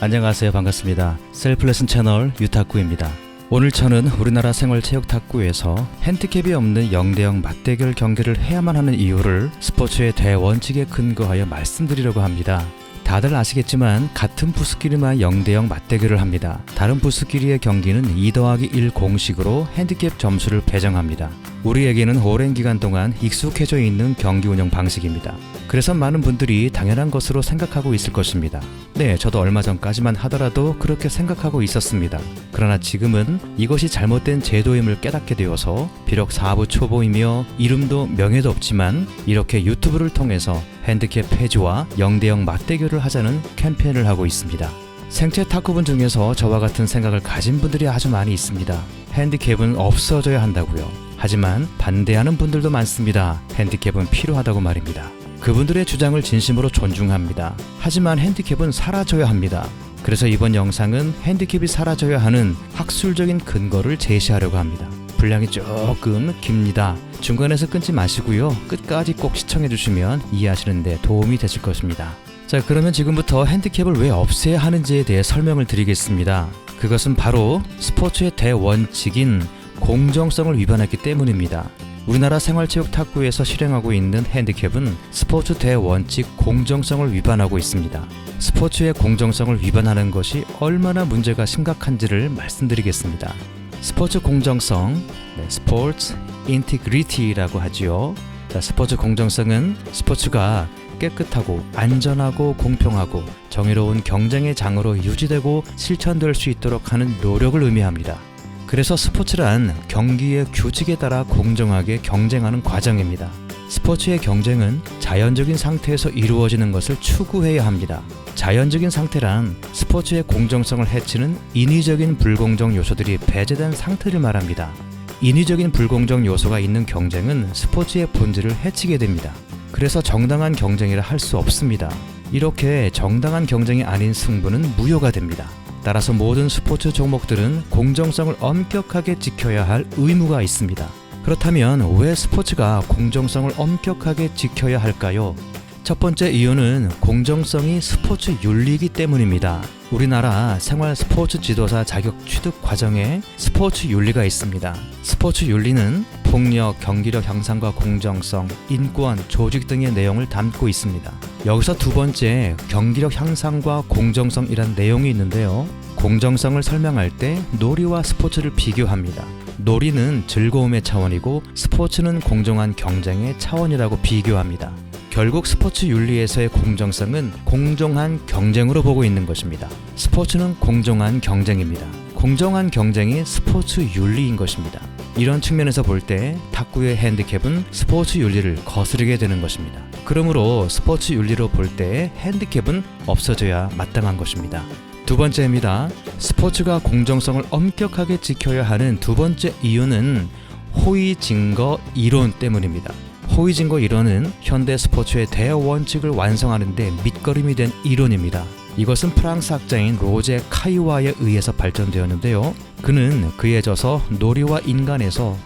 안녕하세요. 반갑습니다. 셀프레슨 채널 유탁구입니다. 오늘 저는 우리나라 생활체육탁구에서 핸디캡이 없는 0대0 맞대결 경기를 해야만 하는 이유를 스포츠의 대원칙에 근거하여 말씀드리려고 합니다. 다들 아시겠지만 같은 부스끼리만 0대0 맞대결을 합니다. 다른 부스끼리의 경기는 2+1 공식으로 핸디캡 점수를 배정합니다. 우리에게는 오랜 기간 동안 익숙해져 있는 경기 운영 방식입니다. 그래서 많은 분들이 당연한 것으로 생각하고 있을 것입니다. 네, 저도 얼마 전까지만 하더라도 그렇게 생각하고 있었습니다. 그러나 지금은 이것이 잘못된 제도임을 깨닫게 되어서 비록 4부 초보이며 이름도 명예도 없지만 이렇게 유튜브를 통해서 핸디캡 폐지와 0대0 맞대결을 하자는 캠페인을 하고 있습니다. 생체 탁구분 중에서 저와 같은 생각을 가진 분들이 아주 많이 있습니다. 핸디캡은 없어져야 한다고요. 하지만 반대하는 분들도 많습니다. 핸디캡은 필요하다고 말입니다. 그분들의 주장을 진심으로 존중합니다. 하지만 핸디캡은 사라져야 합니다. 그래서 이번 영상은 핸디캡이 사라져야 하는 학술적인 근거를 제시하려고 합니다. 분량이 조금 깁니다. 중간에서 끊지 마시고요. 끝까지 꼭 시청해 주시면 이해하시는 데 도움이 되실 것입니다. 자, 그러면 지금부터 핸디캡을 왜 없애야 하는지에 대해 설명을 드리겠습니다. 그것은 바로 스포츠의 대원칙인 공정성을 위반했기 때문입니다. 우리나라 생활체육탁구에서 실행하고 있는 핸디캡은 스포츠 대원칙 공정성을 위반하고 있습니다. 스포츠의 공정성을 위반하는 것이 얼마나 문제가 심각한지를 말씀드리겠습니다. 스포츠 공정성, 스포츠 인티그리티라고 하지요. 스포츠 공정성은 스포츠가 깨끗하고 안전하고 공평하고 정의로운 경쟁의 장으로 유지되고 실천될 수 있도록 하는 노력을 의미합니다. 그래서 스포츠란 경기의 규칙에 따라 공정하게 경쟁하는 과정입니다. 스포츠의 경쟁은 자연적인 상태에서 이루어지는 것을 추구해야 합니다. 자연적인 상태란 스포츠의 공정성을 해치는 인위적인 불공정 요소들이 배제된 상태를 말합니다. 인위적인 불공정 요소가 있는 경쟁은 스포츠의 본질을 해치게 됩니다. 그래서 정당한 경쟁이라 할 수 없습니다. 이렇게 정당한 경쟁이 아닌 승부는 무효가 됩니다. 따라서 모든 스포츠 종목들은 공정성을 엄격하게 지켜야 할 의무가 있습니다. 그렇다면 왜 스포츠가 공정성을 엄격하게 지켜야 할까요? 첫 번째 이유는 공정성이 스포츠 윤리이기 때문입니다. 우리나라 생활 스포츠 지도사 자격 취득 과정에 스포츠 윤리가 있습니다. 스포츠 윤리는 폭력, 경기력 향상과 공정성, 인권, 조직 등의 내용을 담고 있습니다. 여기서 두 번째, 경기력 향상과 공정성이란 내용이 있는데요. 공정성을 설명할 때 놀이와 스포츠를 비교합니다. 놀이는 즐거움의 차원이고 스포츠는 공정한 경쟁의 차원이라고 비교합니다. 결국 스포츠 윤리에서의 공정성은 공정한 경쟁으로 보고 있는 것입니다. 스포츠는 공정한 경쟁입니다. 공정한 경쟁이 스포츠 윤리인 것입니다. 이런 측면에서 볼 때 탁구의 핸디캡은 스포츠 윤리를 거스르게 되는 것입니다. 그러므로 스포츠 윤리로 볼 때 핸디캡은 없어져야 마땅한 것입니다. 두 번째입니다. 스포츠가 공정성을 엄격하게 지켜야 하는 두 번째 이유는 호의 증거 이론 때문입니다. 호의 증거 이론은 현대 스포츠의 대원칙을 완성하는 데 밑거름이 된 이론입니다. 이것은 프랑스 학자인 로제 카이와에 의해서 발전되었는데요. 그는 그에 져서 놀이와 인간에서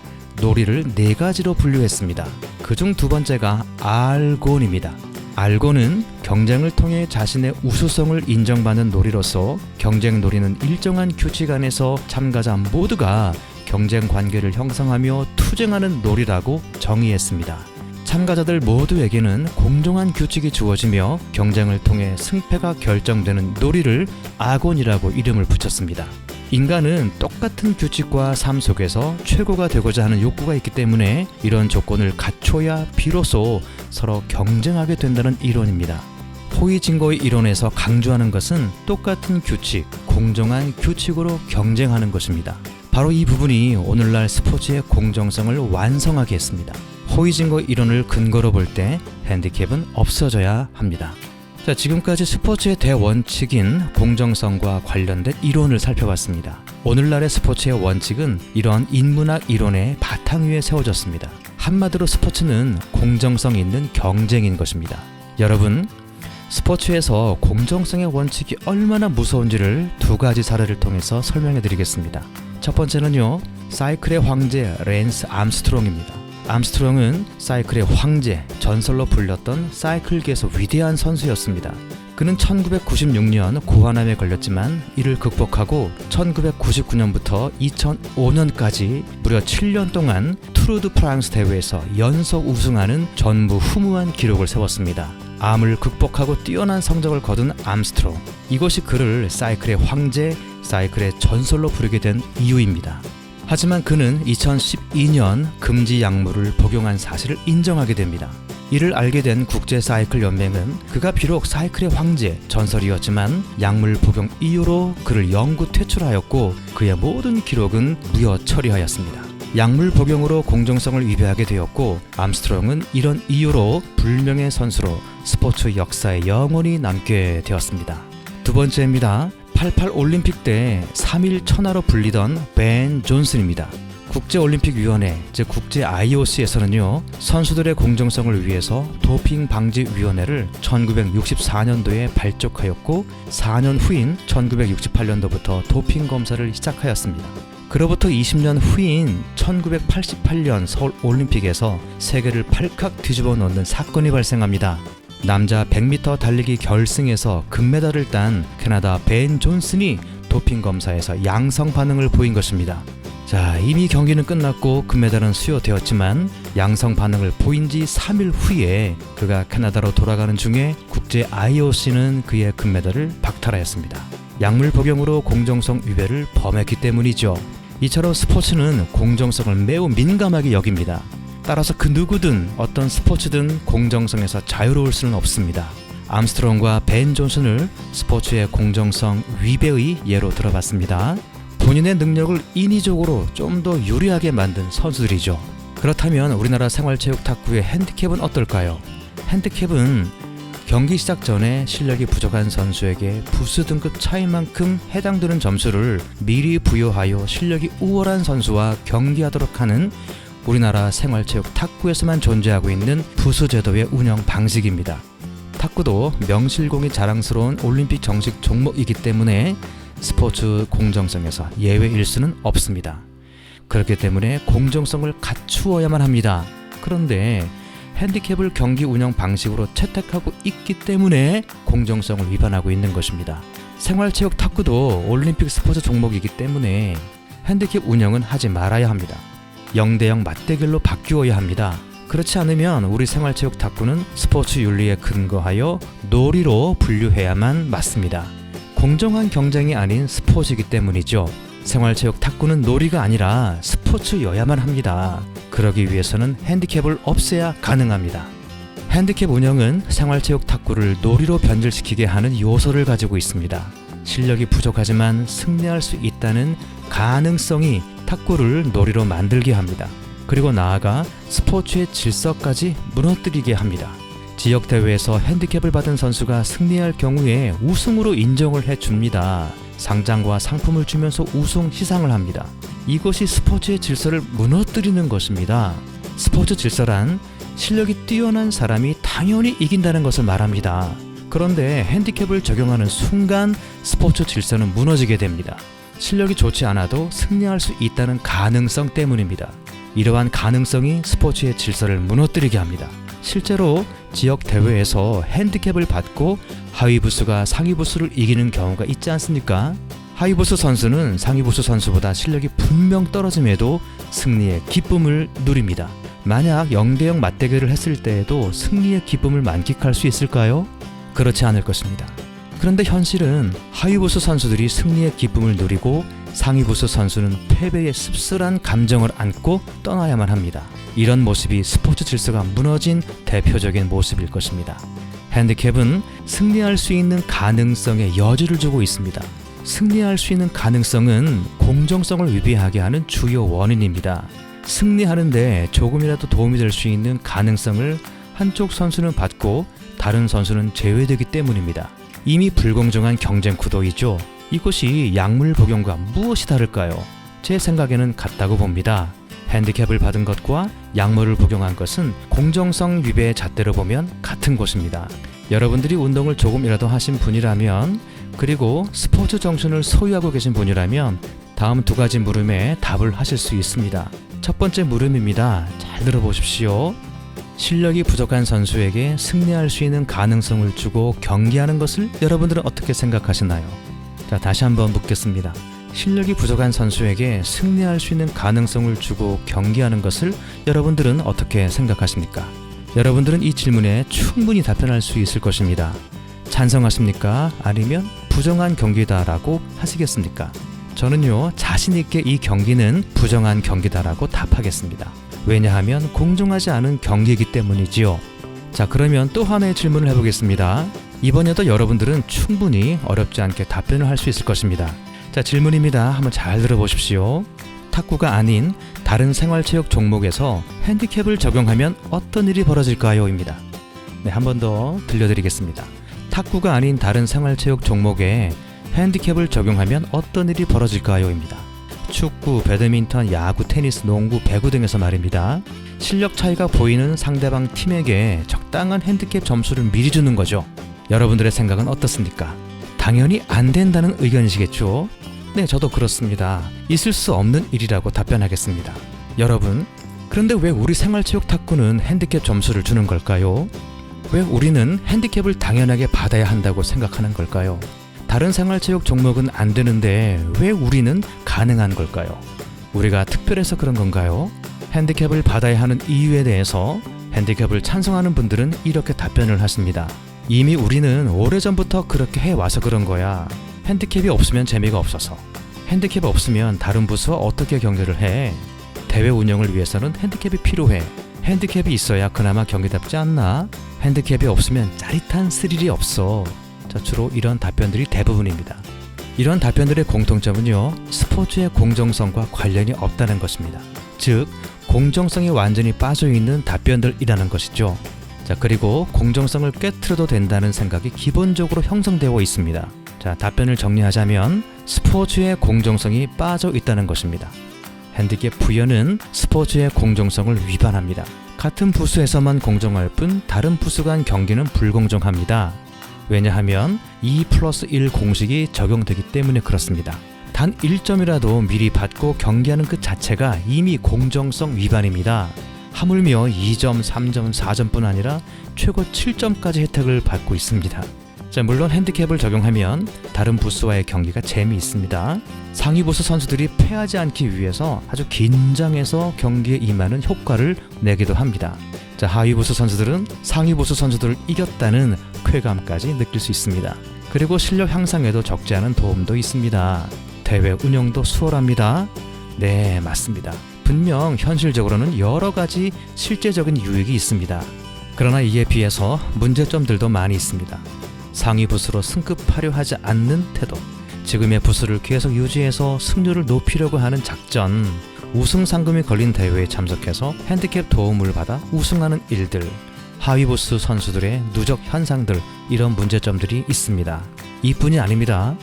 놀이를 4가지로 분류했습니다. 그중 두 번째가 알곤입니다. 알곤은 경쟁을 통해 자신의 우수성을 인정받는 놀이로서 경쟁 놀이는 일정한 규칙 안에서 참가자 모두가 경쟁 관계를 형성하며 투쟁하는 놀이라고 정의했습니다. 참가자들 모두에게는 공정한 규칙이 주어지며 경쟁을 통해 승패가 결정되는 놀이를 아곤이라고 이름을 붙였습니다. 인간은 똑같은 규칙과 삶 속에서 최고가 되고자 하는 욕구가 있기 때문에 이런 조건을 갖춰야 비로소 서로 경쟁하게 된다는 이론입니다. 호의 증거의 이론에서 강조하는 것은 똑같은 규칙, 공정한 규칙으로 경쟁하는 것입니다. 바로 이 부분이 오늘날 스포츠의 공정성을 완성하게 했습니다. 호의 증거 이론을 근거로 볼 때 핸디캡은 없어져야 합니다. 자, 지금까지 스포츠의 대원칙인 공정성과 관련된 이론을 살펴봤습니다. 오늘날의 스포츠의 원칙은 이런 인문학 이론의 바탕 위에 세워졌습니다. 한마디로 스포츠는 공정성 있는 경쟁인 것입니다. 여러분, 스포츠에서 공정성의 원칙이 얼마나 무서운지를 두 가지 사례를 통해서 설명해 드리겠습니다. 첫 번째는요, 사이클의 황제 랜스 암스트롱입니다. 암스트롱은 사이클의 황제, 전설로 불렸던 사이클계에서 위대한 선수였습니다. 그는 1996년 고환암에 걸렸지만 이를 극복하고 1999년부터 2005년까지 무려 7년 동안 투르 드 프랑스 대회에서 연속 우승하는 전무후무한 기록을 세웠습니다. 암을 극복하고 뛰어난 성적을 거둔 암스트롱. 이것이 그를 사이클의 황제, 사이클의 전설로 부르게 된 이유입니다. 하지만 그는 2012년 금지 약물을 복용한 사실을 인정하게 됩니다. 이를 알게 된 국제사이클 연맹은 그가 비록 사이클의 황제, 전설이었지만 약물 복용 이유로 그를 영구 퇴출하였고 그의 모든 기록은 무효 처리하였습니다. 약물 복용으로 공정성을 위배하게 되었고 암스트롱은 이런 이유로 불명예 선수로 스포츠 역사에 영원히 남게 되었습니다. 두 번째입니다. 88 올림픽 때 3일 천하로 불리던 벤 존슨입니다. 국제올림픽위원회, 즉 국제 IOC에서는요, 선수들의 공정성을 위해서 도핑방지위원회를 1964년도에 발족하였고 4년 후인 1968년도부터 도핑 검사를 시작하였습니다. 그로부터 20년 후인 1988년 서울올림픽에서 세계를 팔칵 뒤집어 놓는 사건이 발생합니다. 남자 100m 달리기 결승에서 금메달을 딴 캐나다 벤 존슨이 도핑 검사에서 양성 반응을 보인 것입니다. 자, 이미 경기는 끝났고 금메달은 수여되었지만 양성 반응을 보인 지 3일 후에 그가 캐나다로 돌아가는 중에 국제 IOC는 그의 금메달을 박탈하였습니다. 약물 복용으로 공정성 위배를 범했기 때문이죠. 이처럼 스포츠는 공정성을 매우 민감하게 여깁니다. 따라서 그 누구든 어떤 스포츠든 공정성에서 자유로울 수는 없습니다. 암스트롱과 벤 존슨을 스포츠의 공정성 위배의 예로 들어봤습니다. 본인의 능력을 인위적으로 좀 더 유리하게 만든 선수들이죠. 그렇다면 우리나라 생활체육 탁구의 핸디캡은 어떨까요? 핸디캡은 경기 시작 전에 실력이 부족한 선수에게 부스 등급 차이만큼 해당되는 점수를 미리 부여하여 실력이 우월한 선수와 경기하도록 하는 우리나라 생활체육 탁구에서만 존재하고 있는 부수 제도의 운영 방식입니다. 탁구도 명실공히 자랑스러운 올림픽 정식 종목이기 때문에 스포츠 공정성에서 예외일 수는 없습니다. 그렇기 때문에 공정성을 갖추어야만 합니다. 그런데 핸디캡을 경기 운영 방식으로 채택하고 있기 때문에 공정성을 위반하고 있는 것입니다. 생활체육 탁구도 올림픽 스포츠 종목이기 때문에 핸디캡 운영은 하지 말아야 합니다. 0대0 맞대결로 바뀌어야 합니다. 그렇지 않으면 우리 생활체육 탁구는 스포츠 윤리에 근거하여 놀이로 분류해야만 맞습니다. 공정한 경쟁이 아닌 스포츠이기 때문이죠. 생활체육 탁구는 놀이가 아니라 스포츠여야만 합니다. 그러기 위해서는 핸디캡을 없애야 가능합니다. 핸디캡 운영은 생활체육 탁구를 놀이로 변질시키게 하는 요소를 가지고 있습니다. 실력이 부족하지만 승리할 수 있다는 가능성이 탁구를 놀이로 만들게 합니다. 그리고 나아가 스포츠의 질서까지 무너뜨리게 합니다. 지역대회에서 핸디캡을 받은 선수가 승리할 경우에 우승으로 인정을 해줍니다. 상장과 상품을 주면서 우승 시상을 합니다. 이것이 스포츠의 질서를 무너뜨리는 것입니다. 스포츠 질서란 실력이 뛰어난 사람이 당연히 이긴다는 것을 말합니다. 그런데 핸디캡을 적용하는 순간 스포츠 질서는 무너지게 됩니다. 실력이 좋지 않아도 승리할 수 있다는 가능성 때문입니다. 이러한 가능성이 스포츠의 질서를 무너뜨리게 합니다. 실제로 지역 대회에서 핸디캡을 받고 하위 부수가 상위 부수를 이기는 경우가 있지 않습니까? 하위 부수 선수는 상위 부수 선수보다 실력이 분명 떨어짐에도 승리의 기쁨을 누립니다. 만약 0대0 맞대결을 했을 때에도 승리의 기쁨을 만끽할 수 있을까요? 그렇지 않을 것입니다. 그런데 현실은 하위 부수 선수들이 승리의 기쁨을 누리고 상위 부수 선수는 패배의 씁쓸한 감정을 안고 떠나야만 합니다. 이런 모습이 스포츠 질서가 무너진 대표적인 모습일 것입니다. 핸디캡은 승리할 수 있는 가능성에 여지를 주고 있습니다. 승리할 수 있는 가능성은 공정성을 위배하게 하는 주요 원인입니다. 승리하는데 조금이라도 도움이 될 수 있는 가능성을 한쪽 선수는 받고 다른 선수는 제외되기 때문입니다. 이미 불공정한 경쟁 구도이죠. 이것이 약물 복용과 무엇이 다를까요? 제 생각에는 같다고 봅니다. 핸디캡을 받은 것과 약물을 복용한 것은 공정성 위배의 잣대로 보면 같은 것입니다. 여러분들이 운동을 조금이라도 하신 분이라면, 그리고 스포츠 정신을 소유하고 계신 분이라면 다음 두 가지 물음에 답을 하실 수 있습니다. 첫 번째 물음입니다. 잘 들어보십시오. 실력이 부족한 선수에게 승리할 수 있는 가능성을 주고 경기하는 것을 여러분들은 어떻게 생각하시나요? 자, 다시 한번 묻겠습니다. 실력이 부족한 선수에게 승리할 수 있는 가능성을 주고 경기하는 것을 여러분들은 어떻게 생각하십니까? 여러분들은 이 질문에 충분히 답변할 수 있을 것입니다. 찬성하십니까? 아니면 부정한 경기다라고 하시겠습니까? 저는요, 자신있게 이 경기는 부정한 경기다라고 답하겠습니다. 왜냐하면 공정하지 않은 경기이기 때문이지요. 자, 그러면 또 하나의 질문을 해보겠습니다. 이번에도 여러분들은 충분히 어렵지 않게 답변을 할 수 있을 것입니다. 자, 질문입니다. 한번 잘 들어보십시오. 탁구가 아닌 다른 생활체육 종목에서 핸디캡을 적용하면 어떤 일이 벌어질까요? 입니다. 네, 한 번 더 들려드리겠습니다. 탁구가 아닌 다른 생활체육 종목에 핸디캡을 적용하면 어떤 일이 벌어질까요? 입니다. 축구, 배드민턴, 야구, 테니스, 농구, 배구 등에서 말입니다. 실력 차이가 보이는 상대방 팀에게 적당한 핸디캡 점수를 미리 주는 거죠. 여러분들의 생각은 어떻습니까? 당연히 안 된다는 의견이시겠죠? 네, 저도 그렇습니다. 있을 수 없는 일이라고 답변하겠습니다. 여러분, 그런데 왜 우리 생활체육 탁구는 핸디캡 점수를 주는 걸까요? 왜 우리는 핸디캡을 당연하게 받아야 한다고 생각하는 걸까요? 다른 생활체육 종목은 안 되는데 왜 우리는 가능한 걸까요? 우리가 특별해서 그런 건가요? 핸디캡을 받아야 하는 이유에 대해서 핸디캡을 찬성하는 분들은 이렇게 답변을 하십니다. 이미 우리는 오래전부터 그렇게 해와서 그런 거야. 핸디캡이 없으면 재미가 없어서. 핸디캡이 없으면 다른 부수와 어떻게 경기를 해? 대회 운영을 위해서는 핸디캡이 필요해. 핸디캡이 있어야 그나마 경기답지 않나? 핸디캡이 없으면 짜릿한 스릴이 없어. 자, 주로 이런 답변들이 대부분입니다. 이런 답변들의 공통점은요, 스포츠의 공정성과 관련이 없다는 것입니다. 즉, 공정성이 완전히 빠져있는 답변들이라는 것이죠. 자, 그리고 공정성을 깨트려도 된다는 생각이 기본적으로 형성되어 있습니다. 자, 답변을 정리하자면 스포츠의 공정성이 빠져 있다는 것입니다. 핸디캡 부여는 스포츠의 공정성을 위반합니다. 같은 부수에서만 공정할 뿐 다른 부수 간 경기는 불공정합니다. 왜냐하면 2+1 공식이 적용되기 때문에 그렇습니다. 단 1점이라도 미리 받고 경기하는 그 자체가 이미 공정성 위반입니다. 하물며 2점, 3점, 4점뿐 아니라 최고 7점까지 혜택을 받고 있습니다. 자, 물론 핸디캡을 적용하면 다른 부수와의 경기가 재미있습니다. 상위 부수 선수들이 패하지 않기 위해서 아주 긴장해서 경기에 임하는 효과를 내기도 합니다. 자, 하위 부수 선수들은 상위 부수 선수들을 이겼다는 쾌감까지 느낄 수 있습니다. 그리고 실력 향상에도 적지 않은 도움도 있습니다. 대회 운영도 수월합니다. 네, 맞습니다. 분명 현실적으로는 여러 가지 실제적인 유익이 있습니다. 그러나 이에 비해서 문제점들도 많이 있습니다. 상위 부수로 승급하려 하지 않는 태도, 지금의 부수를 계속 유지해서 승률을 높이려고 하는 작전, 우승 상금이 걸린 대회에 참석해서 핸디캡 도움을 받아 우승하는 일들, 하위 부수 선수들의 누적 현상들, 이런 문제점들이 있습니다. 이뿐이 아닙니다.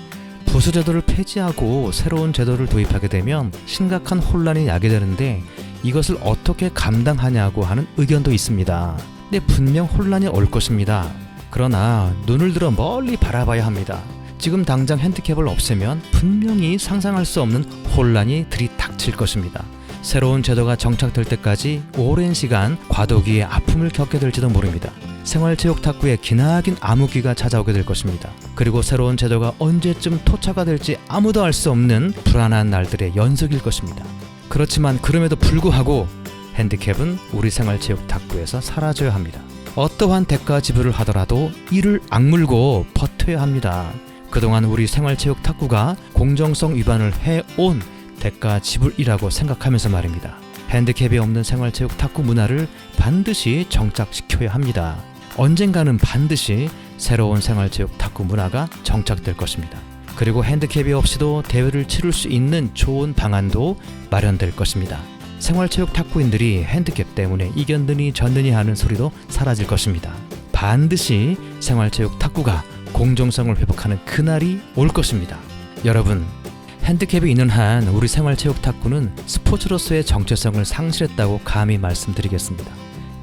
부수 제도를 폐지하고 새로운 제도를 도입하게 되면 심각한 혼란이 야기되는데 이것을 어떻게 감당하냐고 하는 의견도 있습니다. 네, 분명 혼란이 올 것입니다. 그러나 눈을 들어 멀리 바라봐야 합니다. 지금 당장 핸디캡을 없애면 분명히 상상할 수 없는 혼란이 들이닥칠 것입니다. 새로운 제도가 정착될 때까지 오랜 시간 과도기의 아픔을 겪게 될지도 모릅니다. 생활체육 탁구에 기나긴 암흑기가 찾아오게 될 것입니다. 그리고 새로운 제도가 언제쯤 토착화 될지 아무도 알 수 없는 불안한 날들의 연속일 것입니다. 그렇지만 그럼에도 불구하고 핸디캡은 우리 생활체육 탁구에서 사라져야 합니다. 어떠한 대가 지불을 하더라도 이를 악물고 버텨야 합니다. 그동안 우리 생활체육 탁구가 공정성 위반을 해온 대가 지불이라고 생각하면서 말입니다. 핸디캡이 없는 생활체육 탁구 문화를 반드시 정착시켜야 합니다. 언젠가는 반드시 새로운 생활체육 탁구 문화가 정착될 것입니다. 그리고 핸디캡이 없이도 대회를 치를 수 있는 좋은 방안도 마련될 것입니다. 생활체육 탁구인들이 핸디캡 때문에 이겼느니 졌느니 하는 소리도 사라질 것입니다. 반드시 생활체육 탁구가 공정성을 회복하는 그날이 올 것입니다. 여러분, 핸디캡이 있는 한 우리 생활체육 탁구는 스포츠로서의 정체성을 상실했다고 감히 말씀드리겠습니다.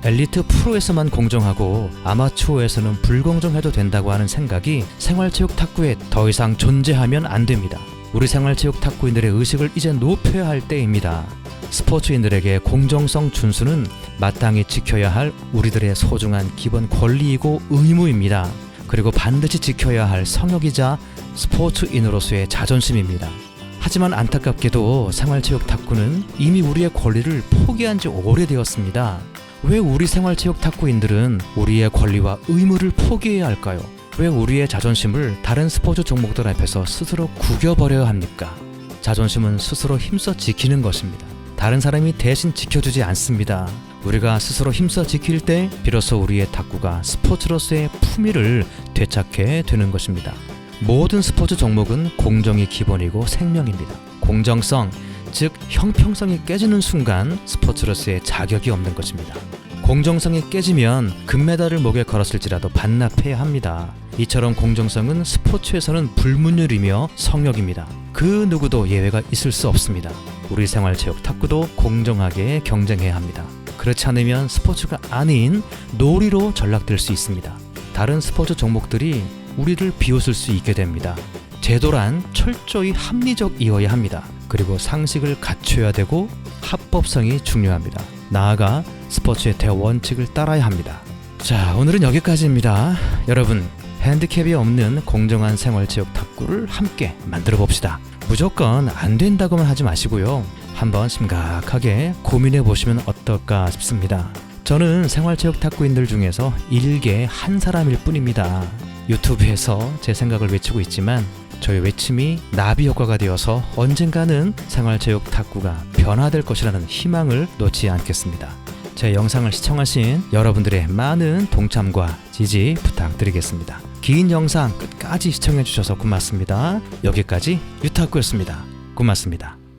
엘리트 프로에서만 공정하고 아마추어에서는 불공정해도 된다고 하는 생각이 생활체육 탁구에 더 이상 존재하면 안 됩니다. 우리 생활체육 탁구인들의 의식을 이제 높여야 할 때입니다. 스포츠인들에게 공정성 준수는 마땅히 지켜야 할 우리들의 소중한 기본 권리이고 의무입니다. 그리고 반드시 지켜야 할 성역이자 스포츠인으로서의 자존심입니다. 하지만 안타깝게도 생활체육 탁구는 이미 우리의 권리를 포기한 지 오래되었습니다. 왜 우리 생활체육 탁구인들은 우리의 권리와 의무를 포기해야 할까요? 왜 우리의 자존심을 다른 스포츠 종목들 앞에서 스스로 구겨버려야 합니까? 자존심은 스스로 힘써 지키는 것입니다. 다른 사람이 대신 지켜주지 않습니다. 우리가 스스로 힘써 지킬 때 비로소 우리의 탁구가 스포츠로서의 품위를 되찾게 되는 것입니다. 모든 스포츠 종목은 공정이 기본이고 생명입니다. 공정성, 즉 형평성이 깨지는 순간 스포츠로서의 자격이 없는 것입니다. 공정성이 깨지면 금메달을 목에 걸었을지라도 반납해야 합니다. 이처럼 공정성은 스포츠에서는 불문율이며 성역입니다. 그 누구도 예외가 있을 수 없습니다. 우리 생활체육 탁구도 공정하게 경쟁해야 합니다. 그렇지 않으면 스포츠가 아닌 놀이로 전락될 수 있습니다. 다른 스포츠 종목들이 우리를 비웃을 수 있게 됩니다. 제도란 철저히 합리적이어야 합니다. 그리고 상식을 갖춰야 되고 합법성이 중요합니다. 나아가 스포츠의 대원칙을 따라야 합니다. 자, 오늘은 여기까지입니다. 여러분, 핸디캡이 없는 공정한 생활체육 탁구를 함께 만들어 봅시다. 무조건 안 된다고만 하지 마시고요. 한번 심각하게 고민해 보시면 어떨까 싶습니다. 저는 생활체육 탁구인들 중에서 일개 한 사람일 뿐입니다. 유튜브에서 제 생각을 외치고 있지만 저의 외침이 나비 효과가 되어서 언젠가는 생활체육 탁구가 변화될 것이라는 희망을 놓지 않겠습니다. 제 영상을 시청하신 여러분들의 많은 동참과 지지 부탁드리겠습니다. 긴 영상 끝까지 시청해 주셔서 고맙습니다. 여기까지 유탁구였습니다. 고맙습니다.